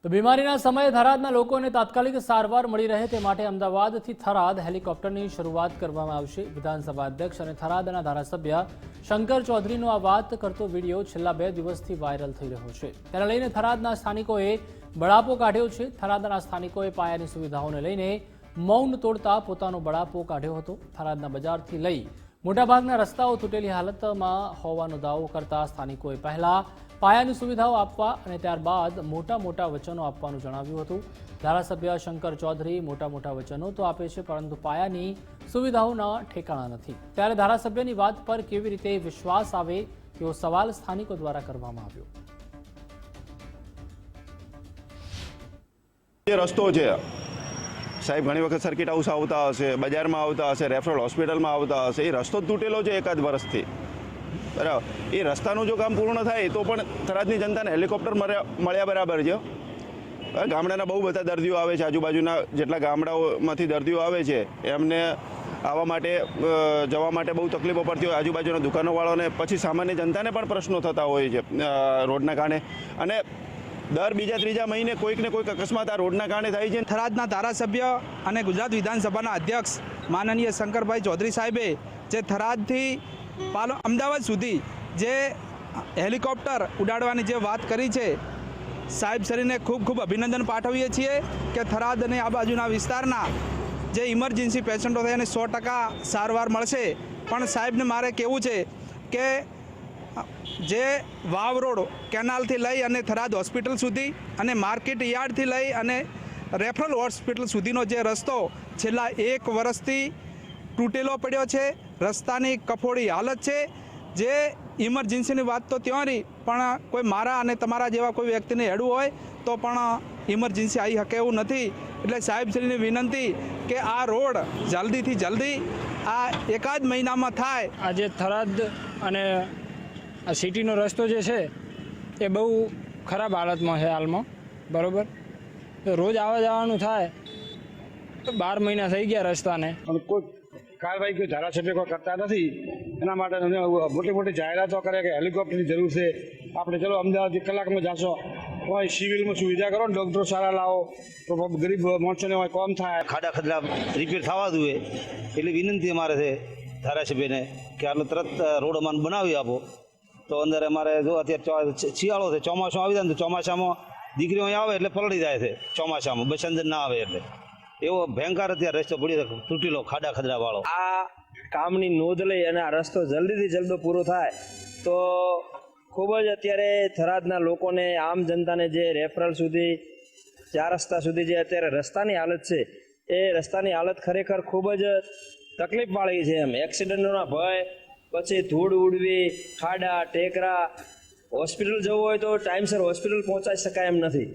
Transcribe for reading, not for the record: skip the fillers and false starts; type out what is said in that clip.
તો બીમારીના સમયે થરાદના લોકોને તાત્કાલિક સારવાર મળી રહે તે માટે અમદાવાદથી થરાદ હેલિકોપ્ટરની શરૂઆત કરવામાં આવશે। વિધાનસભા અધ્યક્ષ અને થરાદના ધારાસભ્ય શંકર ચૌધરીનો આ વાત કરતો વિડીયો છેલ્લા 2 દિવસથી વાયરલ થઈ રહ્યો છે। તેને લઈને થરાદના સ્થાનિકોએ બળાપો કાઢ્યો છે। થરાદના સ્થાનિકોએ પાયાની સુવિધાઓને લઈને મૌન તોડતા પોતાનો બળાપો કાઢ્યો હતો। થરાદના બજારથી લઈ મોટાભાગના રસ્તાઓ તૂટેલી હાલતમાં હોવાનો દાવો કરતા સ્થાનિકોએ પહેલા પાયાની સુવિધાઓ આપવા અને ત્યારબાદ મોટા વચનો આપવાનું જણાવ્યું હતું। ધારાસભ્ય શંકર ચૌધરી મોટા વચનો તો આપે છે, પરંતુ પાયાની સુવિધાઓના ઠેકાણા નથી। ત્યારે ધારાસભ્યની વાત પર કેવી રીતે વિશ્વાસ આવે તેવો સવાલ સ્થાનિકો દ્વારા કરવામાં આવ્યો। રસ્તો છે સાહેબ, ઘણી વખત સર્કિટ હાઉસ આવતા હશે, બજારમાં આવતા હશે, રેફરલ હોસ્પિટલમાં આવતા હશે, એ રસ્તો તૂટેલો છે એકાદ વર્ષથી, બરાબર। એ રસ્તાનું જો કામ પૂર્ણ થાય તો પણ થરાદની જનતાને હેલિકોપ્ટર મળ્યા બરાબર છે। ગામડાના બહુ બધા દર્દીઓ આવે છે, આજુબાજુના જેટલા ગામડાઓમાંથી દર્દીઓ આવે છે એમને આવવા માટે જવા માટે બહુ તકલીફો પડતી હોય, આજુબાજુના દુકાનોવાળાને, પછી સામાન્ય જનતાને પણ પ્રશ્નો થતા હોય છે રોડના કારણે। અને દર બીજા ત્રીજા મહિને કોઈક ને કોઈક અકસ્માત આ રોડના કારણે થાય છે। થરાદના ધારાસભ્ય અને ગુજરાત વિધાનસભાના અધ્યક્ષ માનનીય શંકરભાઈ ચૌધરી સાહેબે જે થરાદથી અમદાવાદ સુધી જે હેલિકોપ્ટર ઉડાડવાની જે વાત કરી છે, સાહેબ શ્રીને ખૂબ અભિનંદન પાઠવીએ છીએ કે થરાદ અને આ બાજુના વિસ્તારના જે ઇમરજન્સી પેશન્ટો થાય એને 100% સારવાર મળશે। પણ સાહેબને મારે કહેવું છે કે જે વાવ રોડ કેનાલથી લઈ અને થરાદ હોસ્પિટલ સુધી અને માર્કેટ યાર્ડથી લઈ અને રેફરલ હોસ્પિટલ સુધીનો જે રસ્તો છેલ્લા 1 વર્ષથી તૂટેલો પડ્યો છે, રસ્તાની કફોડી હાલત છે। જે ઇમરજન્સીની વાત તો ત્યાં રહી, પણ કોઈ મારા અને તમારા જેવા કોઈ વ્યક્તિને હેડવું હોય તો પણ ઇમરજન્સી આવી શકે એવું નથી। એટલે સાહેબશ્રીની વિનંતી કે આ રોડ જલ્દીથી જલ્દી આ એકાદ મહિનામાં થાય। આજે થરાદ અને આ સિટીનો રસ્તો જે છે એ બહુ ખરાબ હાલતમાં છે હાલમાં, બરાબર। તો રોજ આવવા જવાનું થાય તો 12 મહિના થઈ ગયા રસ્તાને, અને કોઈ કાર્યવાહી કોઈ ધારાસભ્ય કોઈ કરતા નથી। એના માટે મોટી જાહેરાતો કરે કે હેલિકોપ્ટરની જરૂર છે, આપણે ચલો અમદાવાદથી કલાકમાં જાશો, કોઈ સિવિલમાં સુવિધા કરો ને, ડૉક્ટરો સારા લાવો તો ગરીબ માણસોને કોમ થાય। ખાડા ખદરા રિપેર થવા જોઈએ એટલે વિનંતી અમારે છે ધારાસભ્યને કે આટલો તરત રોડ અમાને બનાવી આપો। તો અંદર અમારે જો અત્યારે શિયાળો છે, ચોમાસું આવી જાય ને તો ચોમાસામાં દીકરીઓ અહીં આવે એટલે પલળી જાય છે, ચોમાસામાં બસ અંદર ના આવે એટલે એવો ભયંકર અત્યારે રસ્તો પડ્યો તૂટેલો ખાડા ખદરા વાળો। આ કામની નોંધ લઈ અને આ રસ્તો જલ્દીથી જલ્દ પૂરો થાય તો ખૂબ જ અત્યારે થરાદના લોકોને, આમ જનતાને જે રેફરલ સુધી 4 રસ્તા સુધી જે અત્યારે રસ્તાની હાલત છે એ રસ્તાની હાલત ખરેખર ખૂબ જ તકલીફવાળી છે। એમ એક્સિડન્ટોના ભય, પછી ધૂળ ઉડવી, ખાડા ટેકરા, હોસ્પિટલ જવું હોય તો ટાઈમસર હોસ્પિટલ પહોંચાડી શકાય એમ નથી।